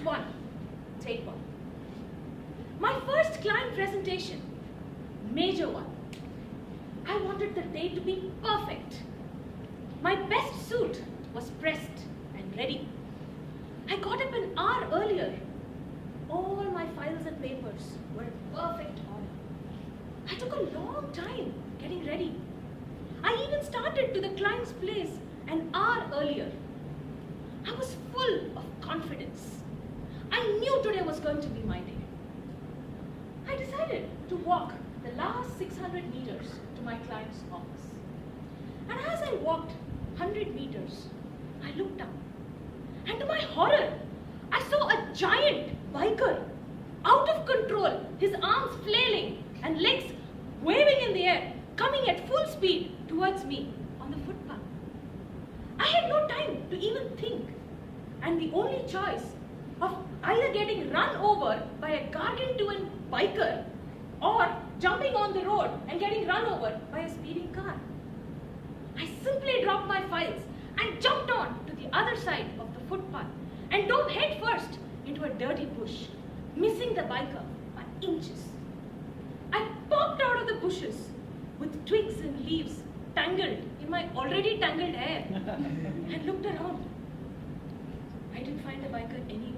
1. Take 1. My first client presentation. Major one. I wanted the day to be perfect. My best suit was pressed and ready. I got up an hour earlier. All my files and papers were in perfect order. I took a long time getting ready. I even started to the client's place an hour earlier. I was full of confidence. I knew today was going to be my day. I decided to walk the last 600 meters to my client's office. And as I walked 100 meters, I looked up. And to my horror, I saw a giant biker, out of control, his arms flailing and legs waving in the air, coming at full speed towards me on the footpath. I had no time to even think, and the only choice of either getting run over by a gargantuan biker or jumping on the road and getting run over by a speeding car. I simply dropped my files and jumped on to the other side of the footpath and dove head first into a dirty bush, missing the biker by inches. I popped out of the bushes with twigs and leaves tangled in my already tangled hair and looked around. I didn't find the biker anywhere.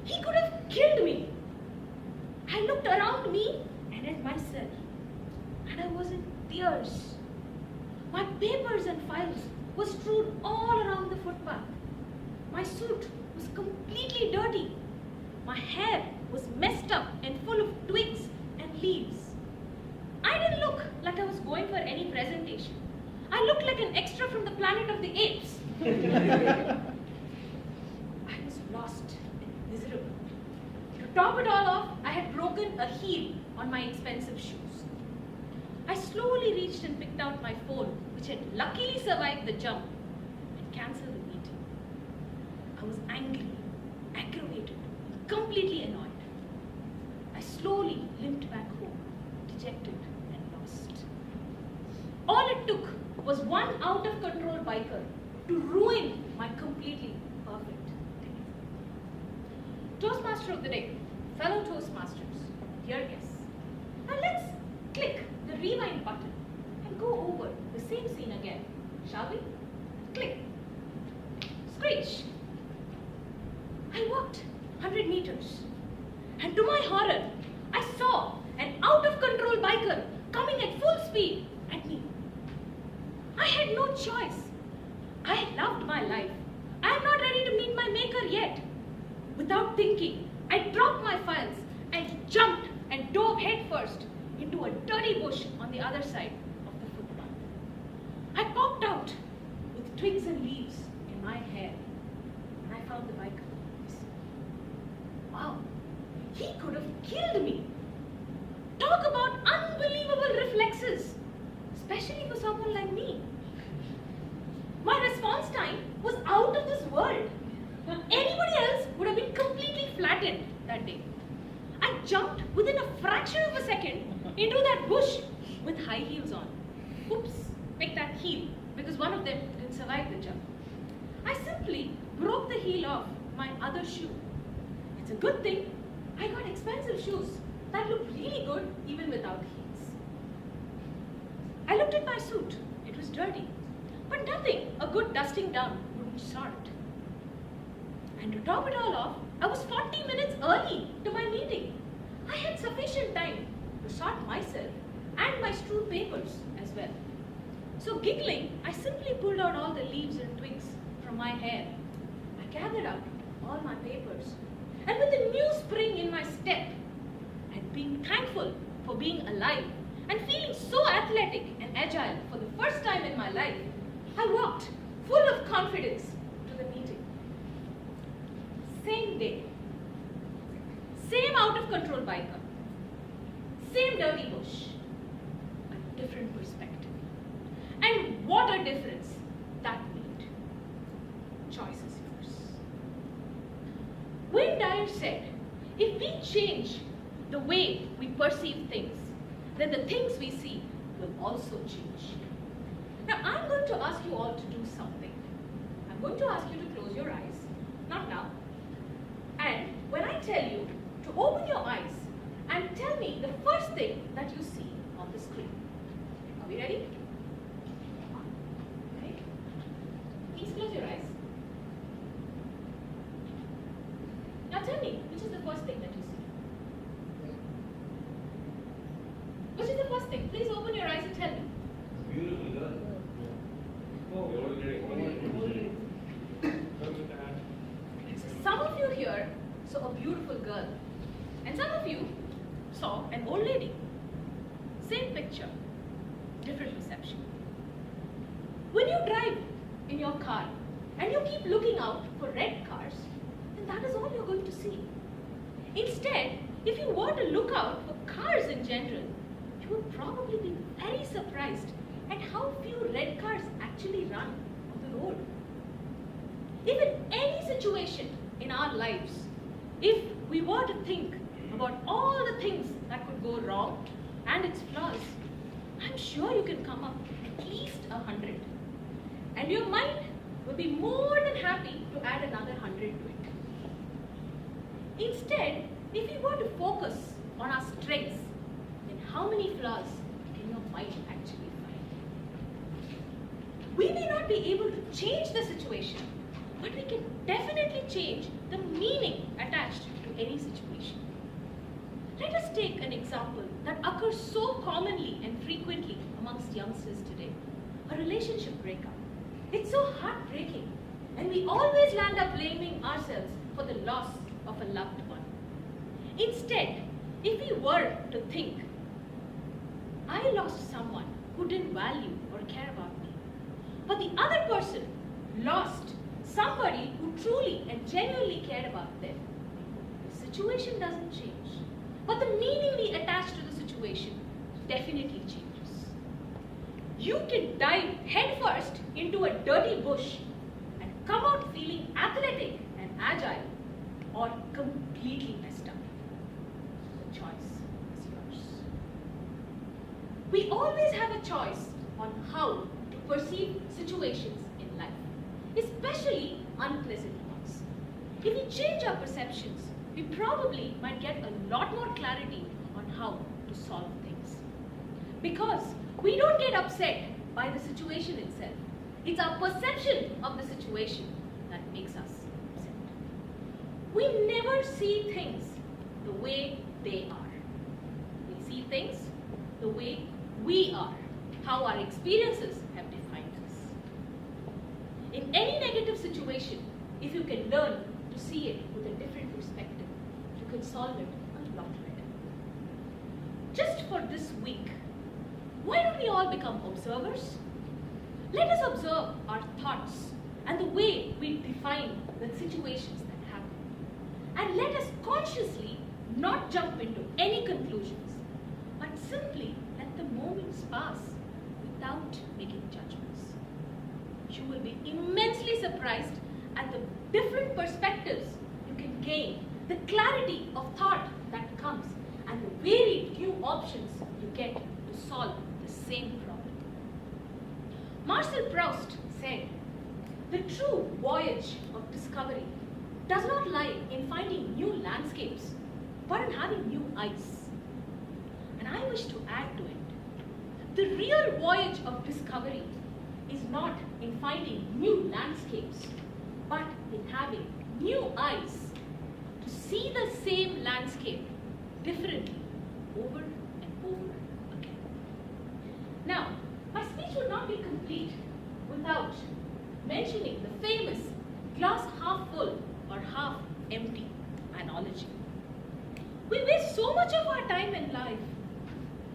He could have killed me. I looked around me and at myself, and I was in tears. My papers and files were strewn all around the footpath. My suit was completely dirty. My hair was messed up and full of twigs and leaves. I didn't look like I was going for any presentation. I looked like an extra from the Planet of the Apes. I was lost and miserable. To top it all off, I had broken a heel on my expensive shoes. I slowly reached and picked out my phone, which had luckily survived the jump, and cancelled the meeting. I was angry, aggravated, and completely annoyed. I slowly limped back home, dejected and lost. All it took was one out-of-control biker to ruin my completely perfect day. Toastmaster of the day, fellow Toastmasters, dear guests. Now let's click the rewind button and go over the same scene again, shall we? Click. Screech. I walked 100 meters, and to my horror, I saw an out-of-control biker coming at full speed at me. I had no choice. I loved my life. I am not ready to meet my maker yet. Without thinking, I dropped my files and jumped and dove headfirst into a dirty bush on the other side of the footpath. I popped out with twigs and leaves in my hair, and I found the biker. Wow, he could have killed me. Talk about unbelievable reflexes, especially for someone like me. My response time was out of this world. Anybody else would have been completely flattened that day. I jumped within a fraction of a second into that bush with high heels on. Oops, picked that heel because one of them didn't survive the jump. I simply broke the heel off my other shoe. It's a good thing I got expensive shoes that looked really good even without heels. I looked at my suit. It was dirty, but nothing a good dusting down wouldn't sort. And to top it all off, I was 40 minutes early to my meeting. I had sufficient time to sort myself and my strewn papers as well. So giggling, I simply pulled out all the leaves and twigs from my hair. I gathered out all my papers, and with a new spring in my step, and being thankful for being alive and feeling so athletic and agile for the first time in my life, I walked full of confidence to the meeting. Same day, same out-of-control biker, same dirty bush, a different perspective. And what a difference that made. Choice is yours. Wayne Dyer said, if we change the way we perceive things, then the things we see will also change. Now, I'm going to ask you all to do something. I'm going to ask you to close your eyes. Not now. tell me, which is the first thing that you see? Which is the first thing? Please open your eyes and tell me. Beautiful girl. Some of you here saw a beautiful girl, and some of you saw an old lady. Same picture, different perception. When you drive in your car and you keep looking out for red cars, then that is all you're going to see. Instead, if you want to look out for cars in general, you would probably be very surprised at how few red cars actually run on the road. If in any situation in our lives, if we were to think about all the things that could go wrong and its flaws, I'm sure you can come up at least 100. And your mind will be more than happy to add another 100 to it. Instead, if you were to focus on our strengths, then how many flaws can your mind actually find? We may not be able to change the situation, but we can definitely change the meaning attached to any situation. Let us take an example that occurs so commonly and frequently amongst youngsters today, a relationship breakup. It's so heartbreaking, and we always land up blaming ourselves for the loss of a loved one. Instead, if we were to think, I lost someone who didn't value or care about me, but the other person lost somebody who truly and genuinely cared about them, the situation doesn't change. But the meaning we attach to the situation definitely changes. You can dive headfirst into a dirty bush and come out feeling athletic and agile, or completely messed up. The choice is yours. We always have a choice on how to perceive situations in life, especially unpleasant ones. If we change our perceptions, we probably might get a lot more clarity on how to solve things. Because we don't get upset by the situation itself. It's our perception of the situation that makes us upset. We never see things the way they are. We see things the way we are, how our experiences have defined us. In any negative situation, if you can learn to see it with a different perspective, you can solve it a lot better. Just for this week, why don't we all become observers? Let us observe our thoughts and the way we define the situations that happen. And let us consciously not jump into any conclusions, but simply let the moments pass without making judgments. You will be immensely surprised at the different perspectives you can gain, the clarity of thought that comes, and the varied new options you get to solve the same problem. Marcel Proust said, "The true voyage of discovery does not lie in finding new landscapes, but in having new eyes." And I wish to add to it, the real voyage of discovery is not in finding new landscapes, but in having new eyes to see the same landscape differently over and over again. Now, my speech would not be complete without mentioning the famous glass half full or half empty analogy. We waste so much of our time in life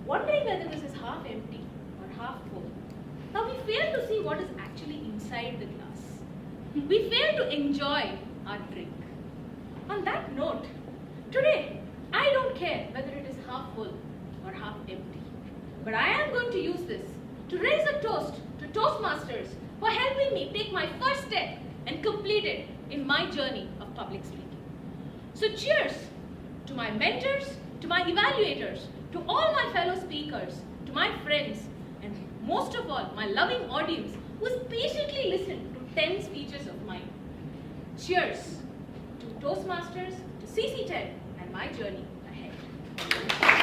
wondering whether this is half empty or half full. Now we fail to see what is actually inside the glass. We fail to enjoy our drink. On that note, today I don't care whether it is half full or half empty, but I am going to use this to raise a toast to Toastmasters for helping me take my first step and complete it in my journey of public speaking. So cheers to my mentors, to my evaluators, to all my fellow speakers, to my friends, and most of all, my loving audience who has patiently listened to 10 speeches of mine. Cheers to Toastmasters, to CC10, and my journey ahead.